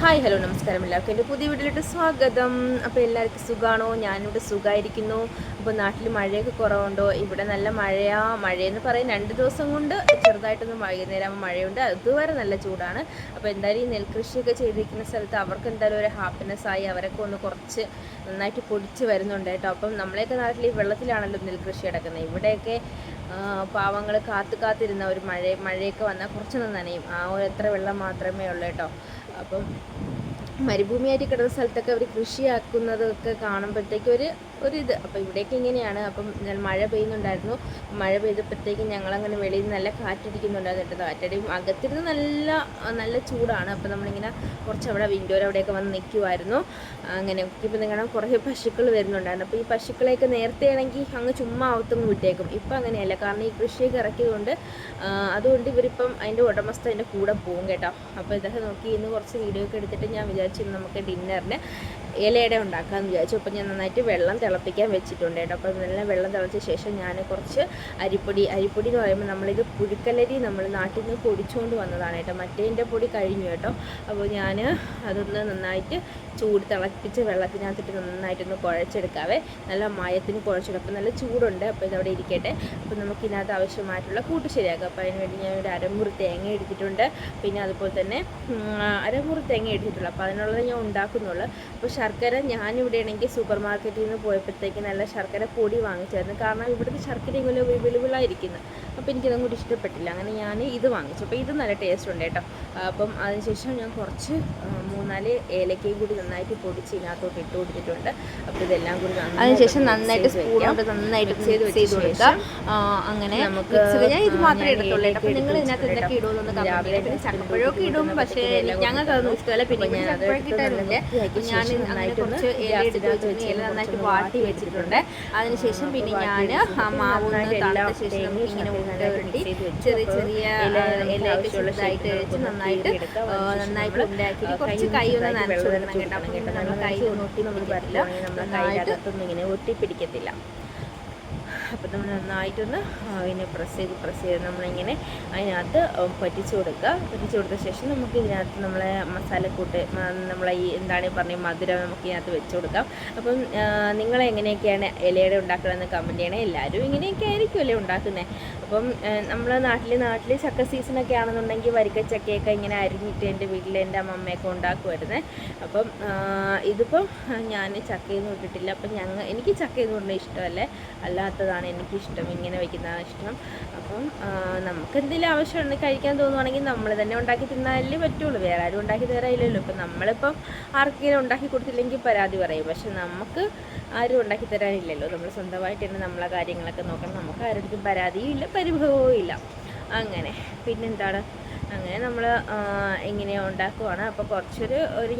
Hi hello നമസ്കാരം, എല്ലാവർക്കും എൻ്റെ പുതിയ വീട്ടിലോട്ട് സ്വാഗതം. അപ്പോൾ എല്ലാവർക്കും സുഖമാണോ? ഞാനിവിടെ സുഖമായിരിക്കുന്നു. അപ്പോൾ നാട്ടിൽ മഴയൊക്കെ കുറവുണ്ടോ? ഇവിടെ നല്ല മഴയെന്ന് പറയും 2 ദിവസം കൊണ്ട് ചെറുതായിട്ടൊന്ന് വൈകുന്നേരം മഴയുണ്ട്, അതുവരെ നല്ല ചൂടാണ്. അപ്പോൾ എന്തായാലും ഈ നെൽകൃഷിയൊക്കെ ചെയ്തിരിക്കുന്ന സ്ഥലത്ത് അവർക്ക് എന്തായാലും ഒരു ഹാപ്പിനെസ് ആയി, അവരൊക്കെ ഒന്ന് കുറച്ച് നന്നായിട്ട് പൊടിച്ച് വരുന്നുണ്ട് കേട്ടോ. അപ്പം നമ്മളെയൊക്കെ നാട്ടിൽ ഈ വെള്ളത്തിലാണല്ലോ നെൽകൃഷി നടക്കുന്നത്. ഇവിടെയൊക്കെ പാവങ്ങൾ കാത്തിരുന്ന ഒരു മഴയൊക്കെ വന്നാൽ കുറച്ചൊന്ന് നനയും, ആ ഒരു എത്ര വെള്ളം മാത്രമേ ഉള്ളൂ കേട്ടോ. അപ്പം മരുഭൂമിയായിട്ട് കിടന്ന സ്ഥലത്തൊക്കെ അവർ കൃഷിയാക്കുന്നതൊക്കെ കാണുമ്പോഴത്തേക്കും ഒരിത്. അപ്പോൾ ഇവിടേക്ക് ഇങ്ങനെയാണ്. അപ്പം മഴ പെയ്യുന്നുണ്ടായിരുന്നു. മഴ പെയ്തപ്പോഴത്തേക്കും ഞങ്ങളങ്ങനെ വെളിയിൽ നല്ല കാറ്റടിക്കുന്നുണ്ടായിരുന്നു കേട്ടോ. കാറ്റടിയും അകത്തിരുന്ന് നല്ല ചൂടാണ്. അപ്പോൾ നമ്മളിങ്ങനെ കുറച്ച് അവിടെ വിൻഡോയിൽ അവിടെയൊക്കെ വന്ന് നിൽക്കുമായിരുന്നു. അങ്ങനെ ഇപ്പോൾ നിങ്ങളുടെ കുറേ പശുക്കൾ വരുന്നുണ്ടായിരുന്നു. അപ്പോൾ ഈ പശുക്കളെയൊക്കെ നേരത്തെ ആണെങ്കിൽ അങ്ങ് ചുമ്മാ അകത്തൊന്നും വിട്ടേക്കും. ഇപ്പം അങ്ങനെയല്ല, കാരണം ഈ കൃഷിയൊക്കെ ഇറക്കിയതുകൊണ്ട് അതുകൊണ്ട് ഇവരിപ്പം അതിൻ്റെ ഉടമസ്ഥ അതിൻ്റെ കൂടെ പോകും കേട്ടോ. അപ്പോൾ ഇതൊക്കെ നോക്കി ഇന്ന് കുറച്ച് വീഡിയോ ഒക്കെ എടുത്തിട്ട് ഞാൻ വിചാരിച്ചു നമുക്ക് ഡിന്നറിന് ഇലയുടെ ഉണ്ടാക്കാമെന്ന് വിചാരിച്ചു. അപ്പോൾ ഞാൻ നന്നായിട്ട് വെള്ളം തിളപ്പിക്കാൻ വെച്ചിട്ടുണ്ട് കേട്ടോ. അപ്പോൾ നല്ല വെള്ളം തിളച്ച ശേഷം ഞാൻ കുറച്ച് അരിപ്പൊടി എന്ന് പറയുമ്പോൾ നമ്മളിത് പുഴുക്കലരി നമ്മൾ നാട്ടിൽ നിന്ന് പൊടിച്ചുകൊണ്ട് വന്നതാണ് കേട്ടോ. മറ്റേതിൻ്റെ പൊടി കഴിഞ്ഞു കേട്ടോ. അപ്പോൾ ഞാൻ അതൊന്ന് നന്നായിട്ട് തിളപ്പിച്ച് വെള്ളത്തിനകത്തിട്ട് നന്നായിട്ടൊന്ന് കുഴച്ചെടുക്കാവേ. നല്ല മയത്തിന് കുഴച്ചെടുക്കും. അപ്പോൾ നല്ല ചൂടുണ്ട്. അപ്പോൾ ഇതവിടെ ഇരിക്കട്ടെ. അപ്പോൾ നമുക്കിതിനകത്ത് ആവശ്യമായിട്ടുള്ള കൂട്ട് ശരിയാക്കാം. അപ്പോൾ അതിനുവേണ്ടി ഞാൻ ഒരു അരമുറി തേങ്ങ എടുത്തിട്ടുണ്ട്. പിന്നെ അതുപോലെ തന്നെ അരമുറി തേങ്ങ എടുത്തിട്ടുള്ളൂ. അപ്പോൾ അതിനുള്ളത് ഞാൻ ഉണ്ടാക്കുന്നുള്ളൂ. അപ്പോൾ ശർക്കര ഞാനിവിടെ ആണെങ്കിൽ സൂപ്പർ മാർക്കറ്റിൽ നിന്ന് പോയപ്പോഴത്തേക്ക് നല്ല ശർക്കര പൊടി വാങ്ങിച്ചായിരുന്നു. കാരണം ഇവിടുത്തെ ശർക്കര ഇങ്ങനെ വെളുവിളായിരിക്കുന്നു. അപ്പോൾ എനിക്കതും കൂടി ഇഷ്ടപ്പെട്ടില്ല. അങ്ങനെ ഞാൻ ഇത് വാങ്ങിച്ചു. അപ്പോൾ ഇത് നല്ല ടേസ്റ്റ് ഉണ്ട് കേട്ടോ. അപ്പം അതിനുശേഷം ഞാൻ കുറച്ച് 3-4 ഏലക്കയും കൂടി നന്നായിട്ട് പൊടിച്ച് ഇതിനകത്തോട്ട് ഇട്ട് കൊടുത്തിട്ടുണ്ട്. അപ്പോൾ ഇതെല്ലാം കൂടി അതിനുശേഷം നന്നായിട്ട് സ്പൂണോട്ട് നന്നായിട്ട് ചെയ്ത് കൊടുക്കുക. അങ്ങനെ നമുക്ക് ഇത് മാത്രമേ എടുത്തുള്ളൂ. അപ്പോൾ നിങ്ങൾ ഇതിനകത്ത് എന്തൊക്കെ ഇടുമെന്നൊന്ന് കമന്റ് ചെയ്യുക. ചക്കപ്പഴമൊക്കെ ഇടും, പക്ഷേ ഞങ്ങൾക്ക് അതൊന്നും ഇഷ്ടമല്ല. പിന്നെ ഞാൻ കിട്ടാറുണ്ട്. ഞാൻ കുറച്ച് ഇല നന്നായിട്ട് വാട്ടി വെച്ചിട്ടുണ്ട്. അതിനുശേഷം പിന്നെ ഞാൻ മാവ് തണുത്ത ശേഷം ഇങ്ങനെ ഉരുട്ടി ചെറിയ ഇലയൊക്കെ ചെറുതായിട്ട് വെച്ച് നന്നായിട്ട് ഉണ്ടാക്കി കുറച്ച് കൈ ഒന്ന് നനച്ചു കൊടുക്കണം കേട്ടോ. അപ്പം നമ്മൾ കൈ ഒട്ടിപ്പിടിക്കത്തില്ല, നന്നായിട്ട് ഇങ്ങനെ ഒട്ടിപ്പിടിക്കത്തില്ല. അപ്പോൾ നമ്മൾ നന്നായിട്ടൊന്ന് അതിനെ പ്രസ് ചെയ്ത് നമ്മളിങ്ങനെ അതിനകത്ത് പറ്റിച്ചു കൊടുത്ത ശേഷം നമുക്ക് ഇതിനകത്ത് നമ്മളെ മസാലക്കൂട്ട് നമ്മളെ ഈ എന്താണ് പറഞ്ഞ മധുരം നമുക്ക് ഇതിനകത്ത് വെച്ച് കൊടുക്കാം. അപ്പം നിങ്ങളെങ്ങനെയൊക്കെയാണ് ഇലയുടെ ഉണ്ടാക്കണമെന്ന് കമൻറ്റ് ചെയ്യണേ. എല്ലാവരും ഇങ്ങനെയൊക്കെ ആയിരിക്കുമല്ലേ ഉണ്ടാക്കുന്നത്. അപ്പം നമ്മൾ നാട്ടിൽ ചക്ക സീസണൊക്കെ ആണെന്നുണ്ടെങ്കിൽ വരിക്കച്ചക്കയൊക്കെ ഇങ്ങനെ അരിഞ്ഞിട്ട് എൻ്റെ വീട്ടിൽ എൻ്റെ അമ്മമ്മയൊക്കെ ഉണ്ടാക്കുമായിരുന്നേ. അപ്പം ഇതിപ്പം ഞാൻ ചക്കയൊന്നും ഇട്ടിട്ടില്ല. അപ്പം എനിക്ക് ചക്കയൊന്നും കൊണ്ട് ഇഷ്ടമല്ലേ, അല്ലാത്തതാണ് എനിക്കിഷ്ടം, ഇങ്ങനെ വയ്ക്കുന്നതാണ് ഇഷ്ടം. അപ്പം നമുക്ക് എന്തെങ്കിലും ആവശ്യമുണ്ടെങ്കിൽ കഴിക്കാൻ തോന്നുവാണെങ്കിൽ നമ്മൾ തന്നെ ഉണ്ടാക്കി തിന്നാലേ പറ്റുള്ളൂ, വേറെ ആരും ഉണ്ടാക്കി തരാനില്ലല്ലോ. ഇപ്പം നമ്മളിപ്പം ആർക്കെങ്കിലും ഉണ്ടാക്കി കൊടുത്തില്ലെങ്കിൽ പരാതി പറയും, പക്ഷെ നമുക്ക് ആരും ഉണ്ടാക്കി തരാനില്ലല്ലോ. നമ്മൾ സ്വന്തമായിട്ട് തന്നെ നമ്മളെ കാര്യങ്ങളൊക്കെ നോക്കണം. നമുക്ക് ആരുടെ പരാതിയും ഇല്ല, പരിഭവവും ഇല്ല. അങ്ങനെ പിന്നെന്താണ്, അങ്ങനെ നമ്മൾ ഇങ്ങനെ ഉണ്ടാക്കുവാണ്. അപ്പോൾ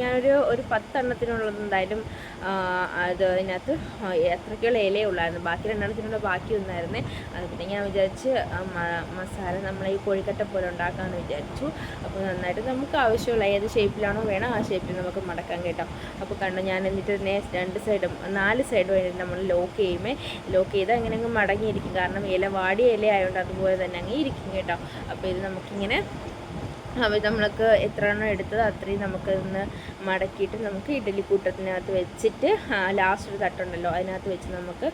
ഞാനൊരു 10 എണ്ണത്തിനുള്ളത് എന്തായാലും അത് അതിനകത്ത് എത്രയ്ക്കുള്ള ഇലയേ ഉള്ളായിരുന്നു. ബാക്കി 2 എണ്ണത്തിനുള്ള ബാക്കി ഒന്നായിരുന്നേ. അത് പിന്നെ ഞാൻ വിചാരിച്ച് മസാല നമ്മൾ ഈ കോഴിക്കട്ട പോലെ ഉണ്ടാക്കാമെന്ന് വിചാരിച്ചു. അപ്പോൾ നന്നായിട്ട് നമുക്ക് ആവശ്യമുള്ള ഏത് ഷേപ്പിലാണോ വേണം ആ ഷേപ്പിൽ നമുക്ക് മടക്കാൻ കേട്ടോ. അപ്പോൾ കണ്ടു ഞാൻ എന്നിട്ട് തന്നെ 4 സൈഡും ആയിട്ട് നമ്മൾ ലോക്ക് ചെയ്താൽ അങ്ങനെ അങ്ങ് മടങ്ങിയിരിക്കും. കാരണം ഇല വാടിയ ഇല ആയതുകൊണ്ട് അതുപോലെ തന്നെ അങ്ങ് ഇരിക്കും കേട്ടോ. അപ്പോൾ ഇത് നമുക്കിങ്ങനെ നമ്മൾക്ക് എത്ര എണ്ണം എടുത്തത് അത്രയും നമുക്കൊന്ന് മടക്കിയിട്ട് നമുക്ക് ഇഡ്ഡലി കൂട്ടത്തിനകത്ത് വെച്ചിട്ട് ലാസ്റ്റ് ഒരു തട്ടുണ്ടല്ലോ അതിനകത്ത് വെച്ച് നമുക്ക്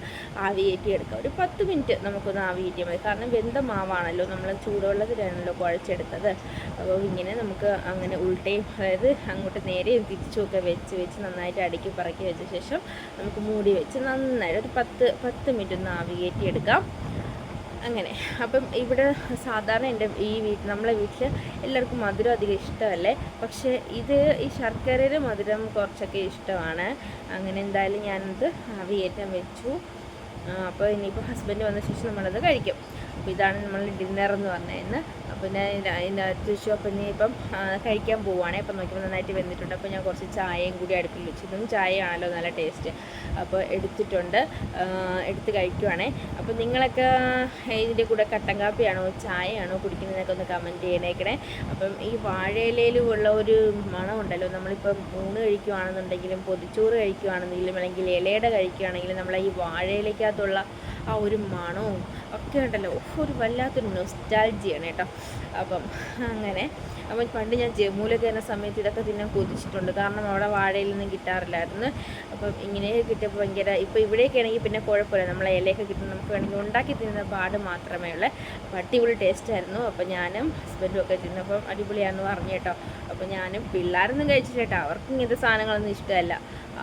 ആവിയേറ്റി എടുക്കാം. ഒരു 10 മിനിറ്റ് നമുക്കൊന്ന് ആവിയേറ്റിയാൽ മതി. കാരണം വെന്ത മാവാണല്ലോ, നമ്മൾ ചൂടുവെള്ളത്തിലാണല്ലോ കുഴച്ചെടുത്തത്. അപ്പോൾ ഇങ്ങനെ നമുക്ക് അങ്ങനെ ഉൾട്ടയും, അതായത് അങ്ങോട്ട് നേരെയും തിരിച്ചുമൊക്കെ വെച്ച് നന്നായിട്ട് അടുക്കി പറക്കി വെച്ച ശേഷം നമുക്ക് മൂടി വെച്ച് നന്നായിട്ട് ഒരു 10 മിനിറ്റ് ഒന്ന് ആവിയേറ്റി എടുക്കാം. അങ്ങനെ അപ്പം ഇവിടെ സാധാരണ നമ്മളെ വീട്ടിൽ എല്ലാവർക്കും മധുരം അധികം ഇഷ്ടമല്ലേ, പക്ഷേ ഈ ശർക്കരയുടെ മധുരം കുറച്ചൊക്കെ ഇഷ്ടമാണ്. അങ്ങനെ എന്തായാലും ഞാനത് ആവിയേറ്റാൻ വെച്ചു. അപ്പോൾ ഇനിയിപ്പോൾ ഹസ്ബൻഡ് വന്ന ശേഷം നമ്മളത് കഴിക്കും. അപ്പോൾ ഇതാണ് നമ്മൾ ഡിന്നർ എന്ന് പറഞ്ഞത്. അപ്പോൾ ഞാൻ ഇതിനകത്ത് വെച്ചു. അപ്പോൾ ഇനിയിപ്പം കഴിക്കാൻ പോവുകയാണെ. അപ്പം നോക്കിയപ്പോൾ നന്നായിട്ട് വെന്തിട്ടുണ്ട്. അപ്പോൾ ഞാൻ കുറച്ച് ചായയും കൂടി അടുപ്പിൽ വെച്ചു. ഇതും ചായയാണല്ലോ നല്ല ടേസ്റ്റ്. അപ്പോൾ എടുത്ത് കഴിക്കുവാണേ. അപ്പോൾ നിങ്ങളൊക്കെ ഇതിൻ്റെ കൂടെ കട്ടൻ കാപ്പിയാണോ ചായയാണോ കുടിക്കുന്നതൊക്കെ ഒന്ന് കമൻറ്റ് ചെയ്യണേക്കണേ. അപ്പം ഈ വാഴയിലയിലുള്ള ഒരു മണമുണ്ടല്ലോ, നമ്മളിപ്പം ഊണ് കഴിക്കുകയാണെന്നുണ്ടെങ്കിലും പൊതിച്ചോറ് കഴിക്കുകയാണെന്നെങ്കിലും അല്ലെങ്കിൽ ഇലയുടെ കഴിക്കുകയാണെങ്കിലും നമ്മളെ ഈ വാഴയിലേക്കകത്തുള്ള ആ ഒരു മണവും ഒക്കെ ഉണ്ടല്ലോ, ഒരു വല്ലാത്തൊരു നൊസ്റ്റാൾജിയാണ് കേട്ടോ. അപ്പം അങ്ങനെ അപ്പം പണ്ട് ഞാൻ ജമ്മുവിലൊക്കെ വരുന്ന സമയത്ത് ഇതൊക്കെ തിന്നാൻ കൊതിച്ചിട്ടുണ്ട്. കാരണം അവിടെ വാഴയിൽ നിന്നും കിട്ടാറില്ലായിരുന്നു. അപ്പം ഇങ്ങനെ കിട്ടിയപ്പോൾ ഭയങ്കര, ഇപ്പോൾ ഇവിടേക്ക് ആണെങ്കിൽ പിന്നെ കുഴപ്പമില്ല, നമ്മളെ ഇലയൊക്കെ കിട്ടും, നമുക്ക് വേണമെങ്കിൽ ഉണ്ടാക്കി തിന്നുന്ന പാട് മാത്രമേ ഉള്ളൂ. അപ്പോൾ അടിപൊളി ടേസ്റ്റായിരുന്നു. അപ്പോൾ ഞാനും ഹസ്ബൻഡും ഒക്കെ തിന്നപ്പം അടിപൊളിയാണെന്ന് പറഞ്ഞു കേട്ടോ. അപ്പോൾ ഞാനും പിള്ളേരൊന്നും കഴിച്ചില്ല കേട്ടോ, അവർക്ക് ഇങ്ങനത്തെ സാധനങ്ങളൊന്നും ഇഷ്ടമല്ല.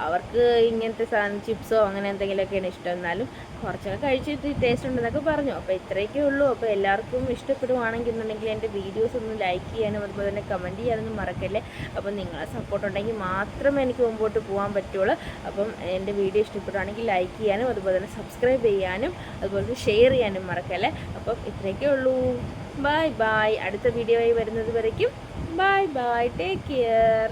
അവർക്ക് ഇങ്ങനത്തെ സാധനം ചിപ്സോ അങ്ങനെ എന്തെങ്കിലുമൊക്കെയാണ് ഇഷ്ടം. എന്നാലും കുറച്ചൊക്കെ കഴിച്ചിട്ട് ടേസ്റ്റ് ഉണ്ടെന്നൊക്കെ പറഞ്ഞു. അപ്പോൾ ഇത്രയൊക്കെ ഉള്ളൂ. അപ്പോൾ എല്ലാവർക്കും ഇഷ്ടപ്പെടുവാണെങ്കിൽ എന്നുണ്ടെങ്കിൽ എൻ്റെ വീഡിയോസ് ഒന്ന് ലൈക്ക് ചെയ്യാനും അതുപോലെ തന്നെ കമൻറ്റ് ചെയ്യാനൊന്നും മറക്കല്ലേ. അപ്പം നിങ്ങളെ സപ്പോർട്ട് ഉണ്ടെങ്കിൽ മാത്രമേ എനിക്ക് മുമ്പോട്ട് പോകാൻ പറ്റുള്ളൂ. അപ്പം എൻ്റെ വീഡിയോ ഇഷ്ടപ്പെടുവാണെങ്കിൽ ലൈക്ക് ചെയ്യാനും അതുപോലെ തന്നെ സബ്സ്ക്രൈബ് ചെയ്യാനും അതുപോലെ തന്നെ ഷെയർ ചെയ്യാനും മറക്കല്ലേ. അപ്പം ഇത്രയൊക്കെ ഉള്ളൂ. Bye bye. അടുത്ത വീഡിയോ ആയി വരുന്നത് വരയ്ക്കും ബൈ ബൈ. Take care.